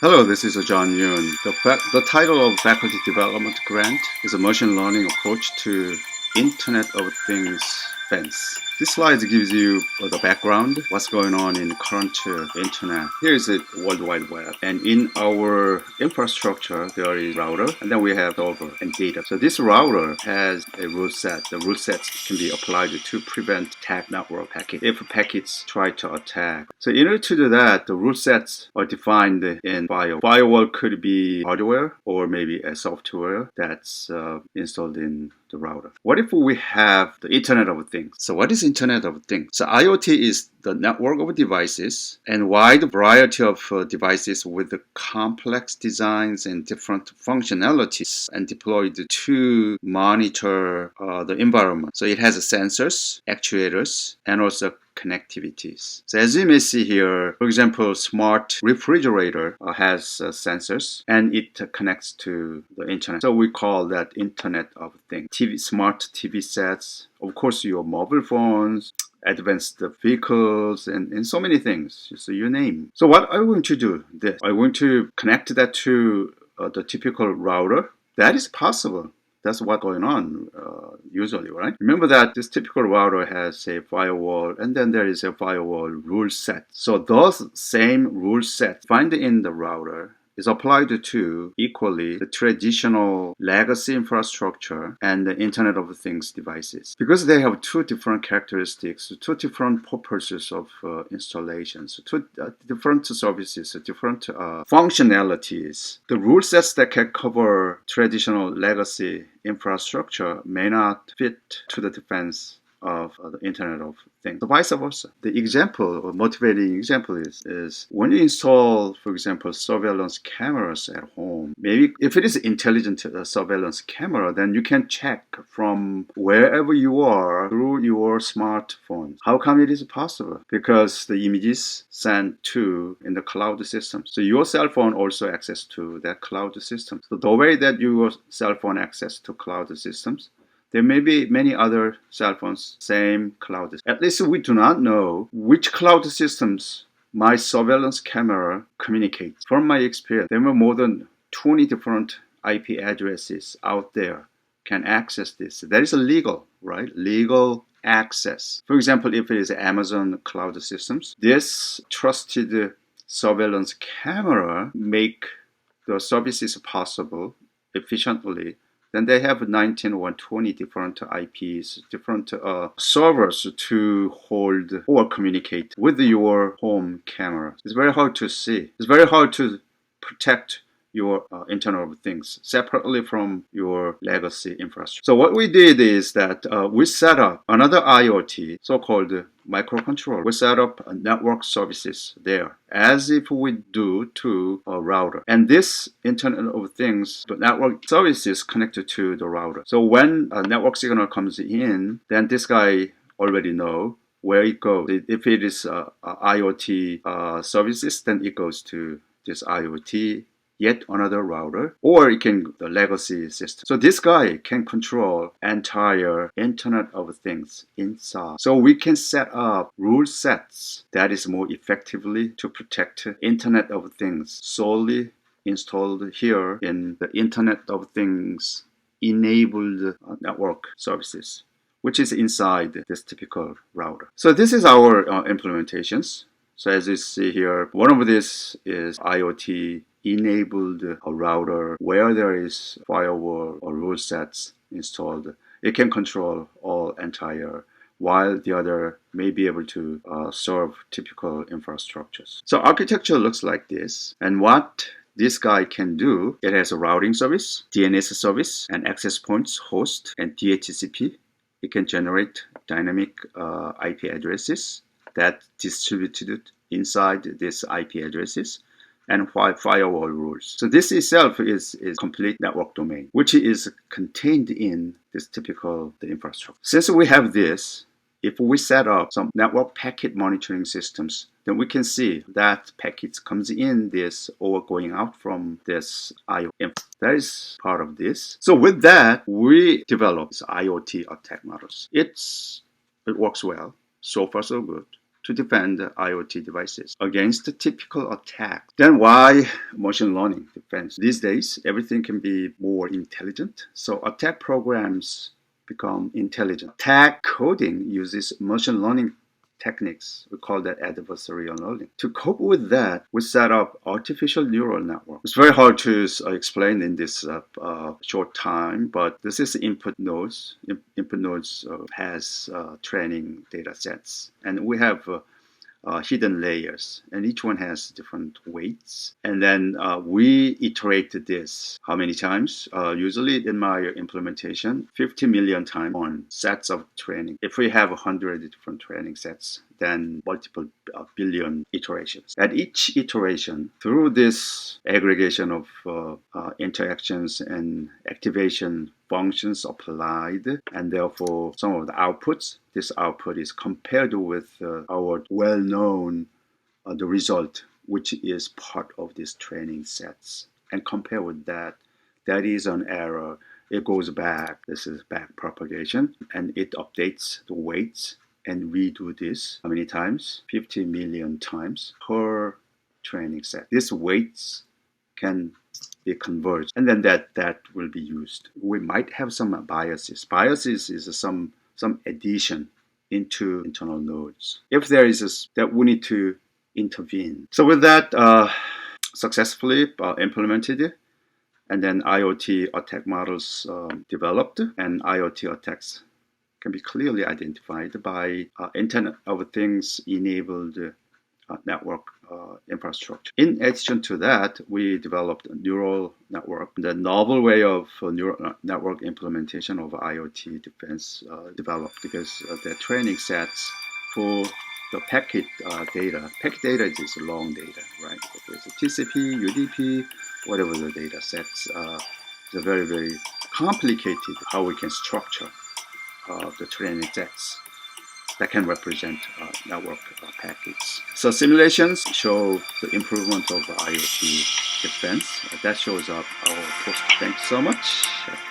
Hello, this is John Yoon. The title of faculty development grant is a machine learning approach to Internet of Things fence. This slide gives you the background, what's going on in current internet. Here is the World Wide Web, and in our infrastructure there is router, and then we have server and data. So this router has a rule set. The rule sets can be applied to prevent attack network packet if packets try to attack. So in order to do that, the rule sets are defined in firewall. Firewall could be hardware or maybe a software that's installed in the router. What if we have the Internet of Things? So what is Internet of Things? So IoT is the network of devices and wide variety of devices with complex designs and different functionalities and deployed to monitor the environment. So it has sensors, actuators, and also connectivities. So as you may see here, for example, smart refrigerator has sensors and it connects to the internet. So we call that Internet of Things. Smart TV sets, of course your mobile phones, advanced vehicles, and so many things. So you name. So what are we going to do? I'm going to connect that to the typical router. That is possible. That's what's going on usually, right? Remember that this typical router has a firewall, and then there is a firewall rule set. So those same rule sets found in the router is applied to equally the traditional legacy infrastructure and the Internet of Things devices. Because they have two different characteristics, two different purposes of installations, two different services, different functionalities. The rule sets that can cover traditional legacy infrastructure may not fit to the defense of the Internet of Things. So vice versa. The example, or motivating example is when you install, for example, surveillance cameras at home, maybe if it is intelligent surveillance camera, then you can check from wherever you are through your smartphone. How come it is possible? Because the images sent to in the cloud system. So your cell phone also access to that cloud system. So the way that your cell phone access to cloud systems, there may be many other cell phones, same cloud. At least we do not know which cloud systems my surveillance camera communicates. From my experience, there were more than 20 different IP addresses out there can access this. That is illegal, right? Legal access. For example, if it is Amazon cloud systems, this trusted surveillance camera make the services possible efficiently. Then they have 19 or 20 different IPs, different servers to hold or communicate with your home camera. It's very hard to see. It's very hard to protect your Internet of Things separately from your legacy infrastructure. So what we did is that we set up another IoT, so-called microcontroller. We set up network services there as if we do to a router. And this Internet of Things, the network services connected to the router. So when a network signal comes in, then this guy already know where it goes. If it is IoT services, then it goes to this IoT, yet another router, or it can the legacy system. So this guy can control entire Internet of Things inside. So we can set up rule sets that is more effectively to protect Internet of Things solely installed here in the Internet of Things enabled network services, which is inside this typical router. So this is our implementations. So as you see here, one of this is IoT enabled a router where there is firewall or rule sets installed. It can control all entire, while the other may be able to serve typical infrastructures. So architecture looks like this, and what this guy can do, it has a routing service, DNS service, and access points, host, and DHCP. It can generate dynamic IP addresses that distributed inside these IP addresses, and firewall rules. So this itself is complete network domain, which is contained in this typical infrastructure. Since we have this, if we set up some network packet monitoring systems, then we can see that packets comes in this or going out from this IoT. That is part of this. So with that, we developed IoT attack models. It works well. So far, so good. to defend IoT devices against the typical attack. Then why machine learning defense? These days, everything can be more intelligent. So attack programs become intelligent. Attack coding uses machine learning techniques. We call that adversarial learning. To cope with that, we set up artificial neural network. It's very hard to explain in this short time, but this is input nodes. Input nodes has training data sets, and we have hidden layers, and each one has different weights. And then we iterate this how many times? Usually in my implementation, 50 million times on sets of training. If we have 100 different training sets, then multiple billion iterations. At each iteration, through this aggregation of interactions and activation functions applied, and therefore some of the outputs, this output is compared with our well-known the result, which is part of these training sets, and compare with that. That is an error. It goes back. This is back propagation, and it updates the weights. And we do this how many times? 50 million times per training set. These weights can be converged, and then that will be used. We might have some biases. Biases is some addition into internal nodes. If there is that, we need to intervene. So with that successfully implemented, and then IoT attack models developed, and IoT attacks can be clearly identified by Internet of Things enabled network infrastructure. In addition to that, we developed a neural network. The novel way of neural network implementation of IoT defense developed because the training sets for the packet data. Packet data is long data, right? If it's a TCP, UDP, whatever the data sets, it's very, very complicated how we can structure the training sets that can represent network packets. So simulations show the improvement of IoT defense. That shows up our post. Thanks so much.